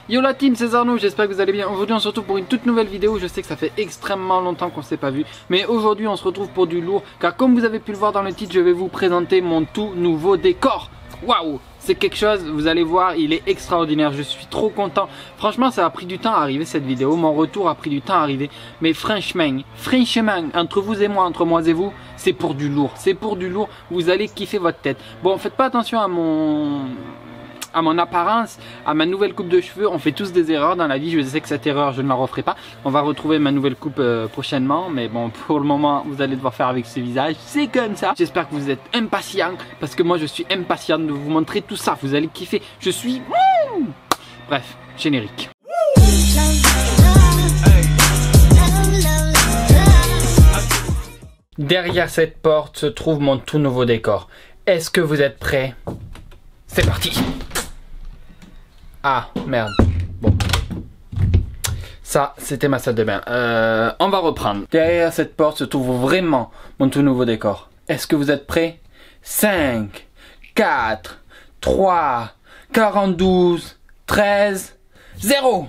Yo la team, c'est Arnaud, j'espère que vous allez bien. Aujourd'hui on se retrouve pour une toute nouvelle vidéo. Je sais que ça fait extrêmement longtemps qu'on ne s'est pas vu, mais aujourd'hui on se retrouve pour du lourd. Car comme vous avez pu le voir dans le titre, je vais vous présenter mon tout nouveau décor. Waouh, c'est quelque chose, vous allez voir, il est extraordinaire. Je suis trop content. Franchement ça a pris du temps à arriver cette vidéo. Mon retour a pris du temps à arriver. Mais franchement, entre vous et moi, entre moi et vous, c'est pour du lourd. C'est pour du lourd, vous allez kiffer votre tête. Bon, faites pas attention à mon apparence, à ma nouvelle coupe de cheveux. On fait tous des erreurs dans la vie, je sais que cette erreur je ne la referai pas. On va retrouver ma nouvelle coupe prochainement, mais bon, pour le moment vous allez devoir faire avec ce visage, c'est comme ça. J'espère que vous êtes impatients, parce que moi je suis impatient de vous montrer tout ça. Vous allez kiffer, je suis... Bref, générique. Derrière cette porte se trouve mon tout nouveau décor. Est-ce que vous êtes prêts? C'est parti! Ah, merde. Bon. Ça, c'était ma salle de bain. On va reprendre. Derrière cette porte se trouve vraiment mon tout nouveau décor. Est-ce que vous êtes prêts? 5, 4, 3, 42, 13, 0!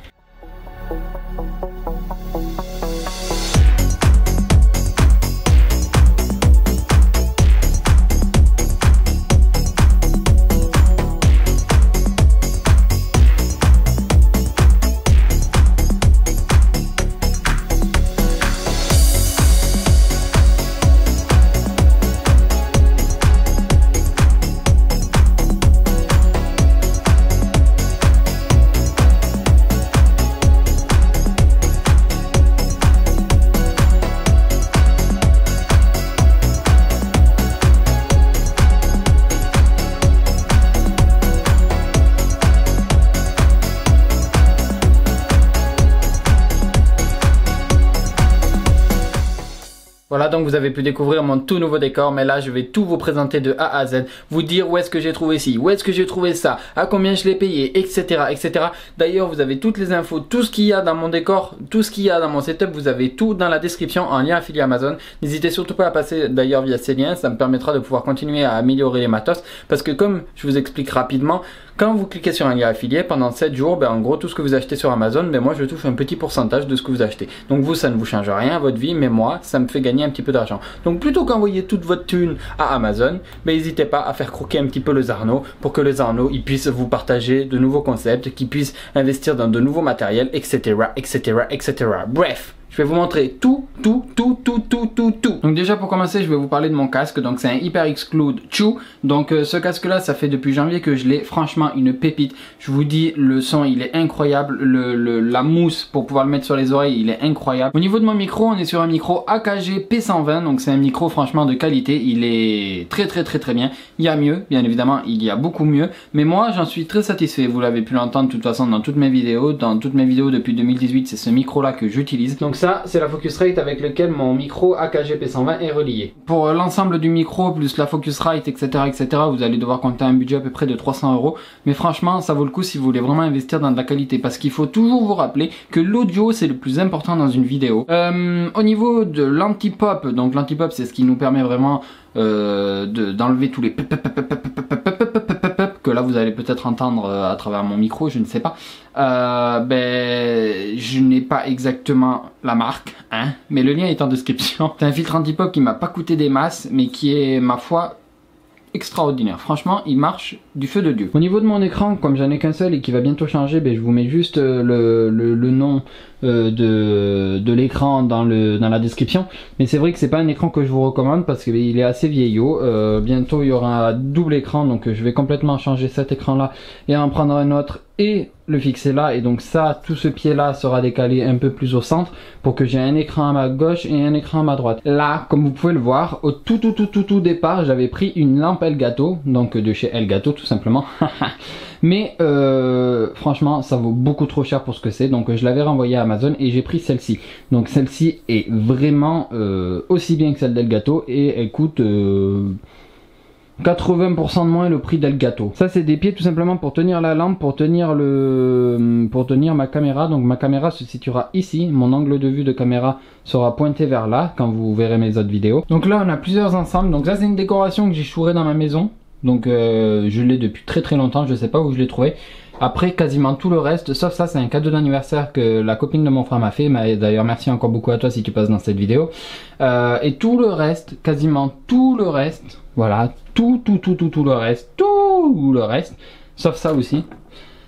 Voilà, donc vous avez pu découvrir mon tout nouveau décor, mais là je vais tout vous présenter de A à Z, vous dire où est-ce que j'ai trouvé ci, où est-ce que j'ai trouvé ça, à combien je l'ai payé, etc. etc. D'ailleurs vous avez toutes les infos, tout ce qu'il y a dans mon décor, tout ce qu'il y a dans mon setup, vous avez tout dans la description en lien affilié Amazon. N'hésitez surtout pas à passer d'ailleurs via ces liens, ça me permettra de pouvoir continuer à améliorer les matos, parce que comme je vous explique rapidement, quand vous cliquez sur un lien affilié pendant 7 jours, ben en gros tout ce que vous achetez sur Amazon, ben moi je touche un petit pourcentage de ce que vous achetez. Donc vous ça ne vous change rien à votre vie, mais moi ça me fait gagner un petit peu d'argent. Donc plutôt qu'envoyer toute votre thune à Amazon, ben n'hésitez pas à faire croquer un petit peu le Zarno pour que le Zarno il puisse vous partager de nouveaux concepts, qu'il puisse investir dans de nouveaux matériels, etc. etc. etc. Bref. Je vais vous montrer tout. Donc déjà pour commencer, je vais vous parler de mon casque. Donc c'est un HyperXclude Chew. Donc ce casque là, ça fait depuis janvier que je l'ai. Franchement une pépite. Je vous dis, le son il est incroyable. La mousse pour pouvoir le mettre sur les oreilles, il est incroyable. Au niveau de mon micro, on est sur un micro AKG P120. Donc c'est un micro franchement de qualité. Il est très bien. Il y a mieux, bien évidemment, il y a beaucoup mieux. Mais moi j'en suis très satisfait. Vous l'avez pu l'entendre de toute façon dans toutes mes vidéos. Dans toutes mes vidéos depuis 2018, c'est ce micro là que j'utilise. Donc ça c'est la Focusrite avec lequel mon micro AKG P120 est relié. Pour l'ensemble du micro plus la Focusrite etc, vous allez devoir compter un budget à peu près de 300 €. Mais franchement ça vaut le coup si vous voulez vraiment investir dans de la qualité, parce qu'il faut toujours vous rappeler que l'audio c'est le plus important dans une vidéo. Au niveau de l'anti-pop, donc l'anti-pop c'est ce qui nous permet vraiment d'enlever tous les que là vous allez peut-être entendre à travers mon micro, je ne sais pas. Ben je n'ai pas exactement la marque, hein, mais le lien est en description. C'est un filtre anti-pop qui m'a pas coûté des masses, mais qui est ma foi extraordinaire. Franchement il marche du feu de Dieu. Au niveau de mon écran, comme j'en ai qu'un seul et qui va bientôt changer, ben, je vous mets juste le nom de l'écran dans la description. Mais c'est vrai que c'est pas un écran que je vous recommande parce qu'il est assez vieillot. Bientôt il y aura un double écran, donc je vais complètement changer cet écran là et en prendre un autre et le fixer là, et donc ça, tout ce pied là sera décalé un peu plus au centre pour que j'ai un écran à ma gauche et un écran à ma droite. Là, comme vous pouvez le voir, au tout départ, j'avais pris une lampe Elgato, donc de chez Elgato tout simplement. Mais franchement ça vaut beaucoup trop cher pour ce que c'est, donc je l'avais renvoyé à Amazon et j'ai pris celle-ci. Donc celle-ci est vraiment aussi bien que celle d'Elgato et elle coûte 80% de moins le prix d'Elgato. Ça c'est des pieds tout simplement pour tenir la lampe, pour tenir ma caméra. Donc ma caméra se situera ici, mon angle de vue de caméra sera pointé vers là quand vous verrez mes autres vidéos. Donc là on a plusieurs ensembles. Donc ça c'est une décoration que j'ai chourée dans ma maison. Donc je l'ai depuis très longtemps, je sais pas où je l'ai trouvé. Après quasiment tout le reste, sauf ça, c'est un cadeau d'anniversaire que la copine de mon frère m'a fait. D'ailleurs merci encore beaucoup à toi si tu passes dans cette vidéo. Et tout le reste, quasiment tout le reste, voilà, tout le reste, sauf ça aussi,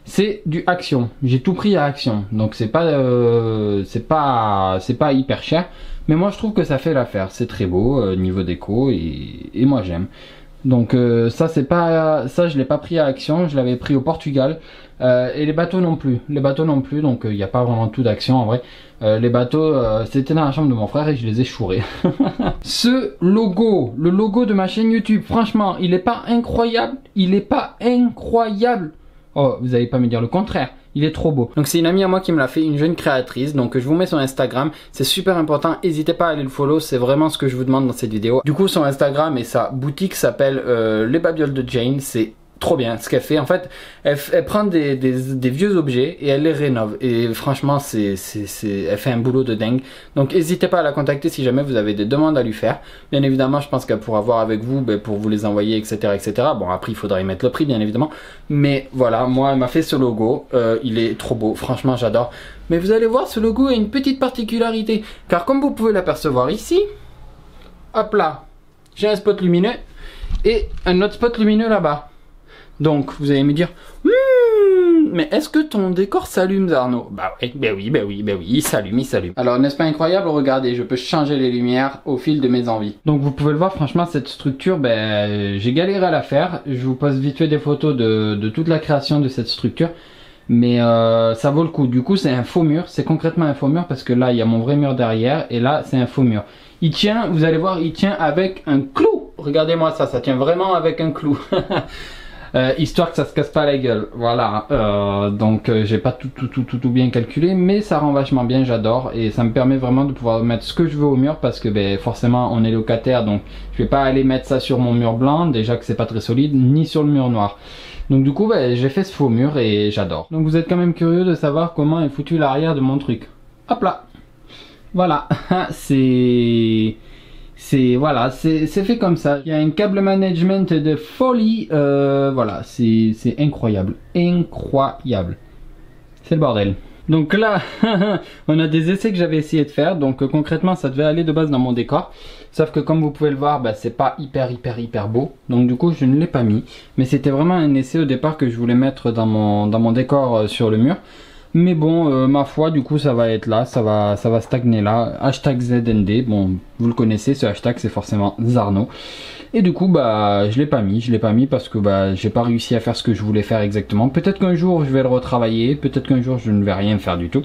c'est du Action. J'ai tout pris à Action, donc c'est pas hyper cher, mais moi je trouve que ça fait l'affaire. C'est très beau niveau déco et moi j'aime. Donc ça je l'ai pas pris à Action, je l'avais pris au Portugal. Et les bateaux non plus, donc il n'y a pas vraiment tout d'Action en vrai. Les bateaux c'était dans la chambre de mon frère et je les ai chourés. Ce logo, le logo de ma chaîne YouTube, franchement il est pas incroyable, oh vous n'allez pas me dire le contraire. Il est trop beau. Donc c'est une amie à moi qui me l'a fait, une jeune créatrice. Donc je vous mets son Instagram. C'est super important. N'hésitez pas à aller le follow. C'est vraiment ce que je vous demande dans cette vidéo. Du coup son Instagram et sa boutique s'appelle Les Babioles de Jane. C'est trop bien ce qu'elle fait. En fait, elle prend des vieux objets et elle les rénove. Et franchement, elle fait un boulot de dingue. Donc n'hésitez pas à la contacter si jamais vous avez des demandes à lui faire. Bien évidemment, je pense qu'elle pourra voir avec vous pour vous les envoyer, etc., etc. Bon, après, il faudra y mettre le prix, bien évidemment. Mais voilà, moi, elle m'a fait ce logo. Il est trop beau. Franchement, j'adore. Mais vous allez voir, ce logo a une petite particularité. Car comme vous pouvez l'apercevoir ici, hop là, j'ai un spot lumineux et un autre spot lumineux là-bas. Donc vous allez me dire, mais est-ce que ton décor s'allume, Zarno? Bah oui, il s'allume. Alors n'est-ce pas incroyable? Regardez, je peux changer les lumières au fil de mes envies. Donc vous pouvez le voir, franchement cette structure, j'ai galéré à la faire. Je vous poste vite fait des photos de toute la création de cette structure. Mais ça vaut le coup. Du coup c'est un faux mur, c'est concrètement un faux mur parce que là il y a mon vrai mur derrière et là c'est un faux mur. Il tient, vous allez voir, il tient avec un clou. Regardez-moi ça, ça tient vraiment avec un clou. Histoire que ça se casse pas la gueule, voilà. Donc j'ai pas tout bien calculé, mais ça rend vachement bien, j'adore, et ça me permet vraiment de pouvoir mettre ce que je veux au mur parce que forcément on est locataire, donc je vais pas aller mettre ça sur mon mur blanc, déjà que c'est pas très solide, ni sur le mur noir. Donc du coup j'ai fait ce faux mur et j'adore. Donc vous êtes quand même curieux de savoir comment est foutu l'arrière de mon truc. Hop là, voilà. Voilà, c'est fait comme ça. Il y a un câble management de folie. Voilà, c'est incroyable. C'est le bordel. Donc là, on a des essais que j'avais essayé de faire. Donc concrètement, ça devait aller de base dans mon décor. Sauf que comme vous pouvez le voir, c'est pas hyper beau. Donc du coup, je ne l'ai pas mis. Mais c'était vraiment un essai au départ que je voulais mettre dans mon décor sur le mur. Mais bon, ma foi, du coup ça va être là, ça va stagner là. Hashtag ZND, bon vous le connaissez, ce hashtag c'est forcément Zarno. Et du coup je l'ai pas mis parce que j'ai pas réussi à faire ce que je voulais faire exactement. Peut-être qu'un jour je vais le retravailler, peut-être qu'un jour je ne vais rien faire du tout.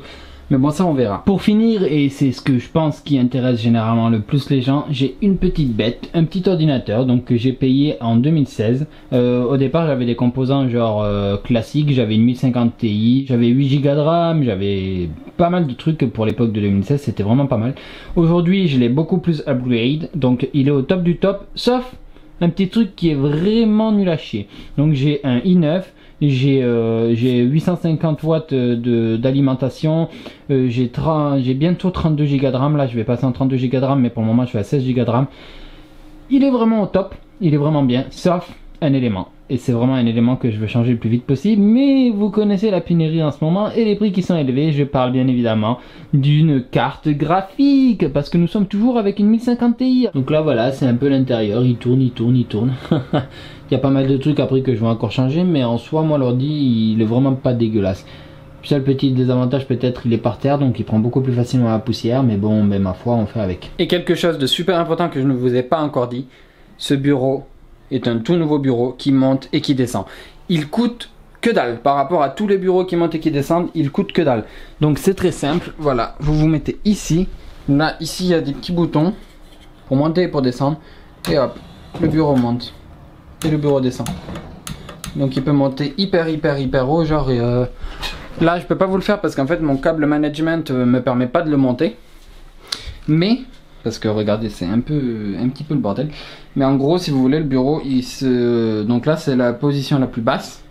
Mais bon, ça on verra. Pour finir, et c'est ce que je pense qui intéresse généralement le plus les gens, j'ai une petite bête, un petit ordinateur donc que j'ai payé en 2016. Au départ j'avais des composants genre classiques, j'avais une 1050 Ti, j'avais 8 Go de RAM, j'avais pas mal de trucs pour l'époque de 2016, c'était vraiment pas mal. Aujourd'hui je l'ai beaucoup plus upgrade, donc il est au top du top, sauf un petit truc qui est vraiment nul à chier. Donc j'ai un i9, j'ai 850 watts d'alimentation, j'ai bientôt 32 Go de RAM, là je vais passer en 32 Go de RAM, mais pour le moment je suis à 16 Go de RAM. Il est vraiment au top, il est vraiment bien, sauf un élément. Et c'est vraiment un élément que je veux changer le plus vite possible, mais vous connaissez la pénurie en ce moment et les prix qui sont élevés. Je parle bien évidemment d'une carte graphique, parce que nous sommes toujours avec une 1050 Ti. Donc là voilà, c'est un peu l'intérieur, il tourne. Il y a pas mal de trucs après que je vais encore changer, mais en soi moi l'ordi il est vraiment pas dégueulasse. Seul petit désavantage peut-être, il est par terre donc il prend beaucoup plus facilement la poussière, mais bon, ma foi on fait avec. Et quelque chose de super important que je ne vous ai pas encore dit, ce bureau est un tout nouveau bureau qui monte et qui descend. Il coûte que dalle par rapport à tous les bureaux qui montent et qui descendent, il coûte que dalle. Donc c'est très simple, voilà, vous vous mettez ici, là ici il y a des petits boutons pour monter et pour descendre, et hop, le bureau monte et le bureau descend. Donc il peut monter hyper haut, genre là je peux pas vous le faire parce qu'en fait mon câble management me permet pas de le monter, mais parce que regardez c'est un petit peu le bordel, mais en gros si vous voulez le bureau donc là c'est la position la plus basse,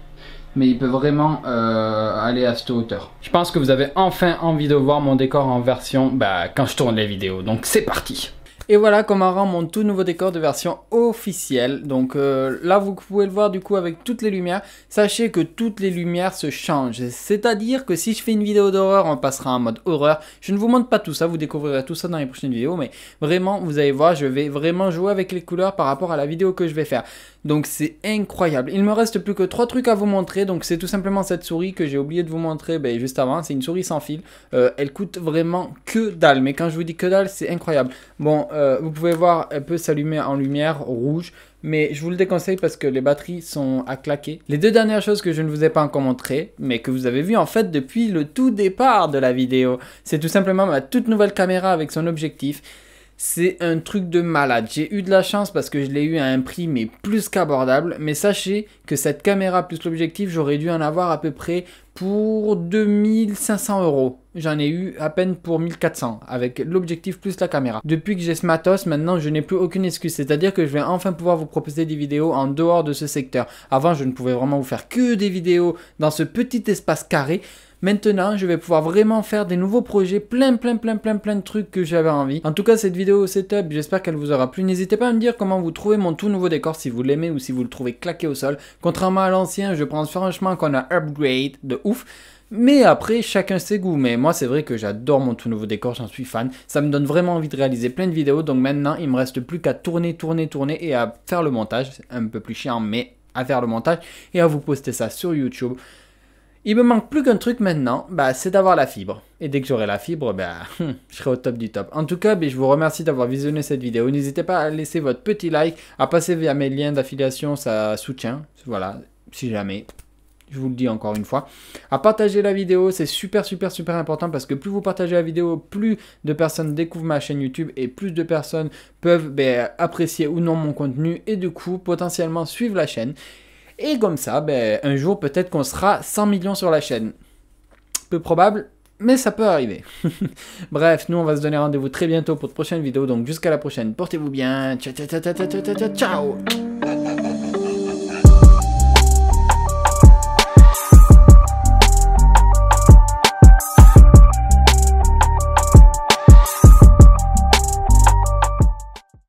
mais il peut vraiment aller à cette hauteur. Je pense que vous avez enfin envie de voir mon décor en version quand je tourne les vidéos, donc c'est parti. Et voilà comment rend mon tout nouveau décor de version officielle. Donc là vous pouvez le voir du coup avec toutes les lumières. Sachez que toutes les lumières se changent. C'est-à-dire que si je fais une vidéo d'horreur, on passera en mode horreur. Je ne vous montre pas tout ça, vous découvrirez tout ça dans les prochaines vidéos. Mais vraiment vous allez voir, je vais vraiment jouer avec les couleurs par rapport à la vidéo que je vais faire. Donc c'est incroyable. Il me reste plus que 3 trucs à vous montrer. Donc c'est tout simplement cette souris que j'ai oublié de vous montrer juste avant. C'est une souris sans fil. Elle coûte vraiment que dalle. Mais quand je vous dis que dalle, c'est incroyable. Bon, vous pouvez voir, elle peut s'allumer en lumière rouge. Mais je vous le déconseille parce que les batteries sont à claquer. Les 2 dernières choses que je ne vous ai pas encore montrées, mais que vous avez vu en fait depuis le tout départ de la vidéo, c'est tout simplement ma toute nouvelle caméra avec son objectif. C'est un truc de malade. J'ai eu de la chance parce que je l'ai eu à un prix mais plus qu'abordable. Mais sachez que cette caméra plus l'objectif, j'aurais dû en avoir à peu près pour 2500 €. J'en ai eu à peine pour 1400 avec l'objectif plus la caméra. Depuis que j'ai ce matos, maintenant je n'ai plus aucune excuse. C'est-à-dire que je vais enfin pouvoir vous proposer des vidéos en dehors de ce secteur. Avant, je ne pouvais vraiment vous faire que des vidéos dans ce petit espace carré. Maintenant, je vais pouvoir vraiment faire des nouveaux projets, plein de trucs que j'avais envie. En tout cas, cette vidéo au setup, j'espère qu'elle vous aura plu. N'hésitez pas à me dire comment vous trouvez mon tout nouveau décor, si vous l'aimez ou si vous le trouvez claqué au sol. Contrairement à l'ancien, je pense franchement qu'on a upgrade de ouf. Mais après, chacun ses goûts. Mais moi, c'est vrai que j'adore mon tout nouveau décor, j'en suis fan. Ça me donne vraiment envie de réaliser plein de vidéos. Donc maintenant, il me reste plus qu'à tourner et à faire le montage. C'est un peu plus chiant, mais à faire le montage et à vous poster ça sur YouTube. Il me manque plus qu'un truc maintenant, c'est d'avoir la fibre. Et dès que j'aurai la fibre, je serai au top du top. En tout cas, je vous remercie d'avoir visionné cette vidéo. N'hésitez pas à laisser votre petit like, à passer via mes liens d'affiliation, ça soutient. Voilà, si jamais, je vous le dis encore une fois. À partager la vidéo, c'est super important parce que plus vous partagez la vidéo, plus de personnes découvrent ma chaîne YouTube et plus de personnes peuvent apprécier ou non mon contenu et du coup, potentiellement suivre la chaîne. Et comme ça, un jour, peut-être qu'on sera 100 millions sur la chaîne. Peu probable, mais ça peut arriver. Bref, nous, on va se donner rendez-vous très bientôt pour de prochaines vidéos. Donc, jusqu'à la prochaine. Portez-vous bien. Ciao.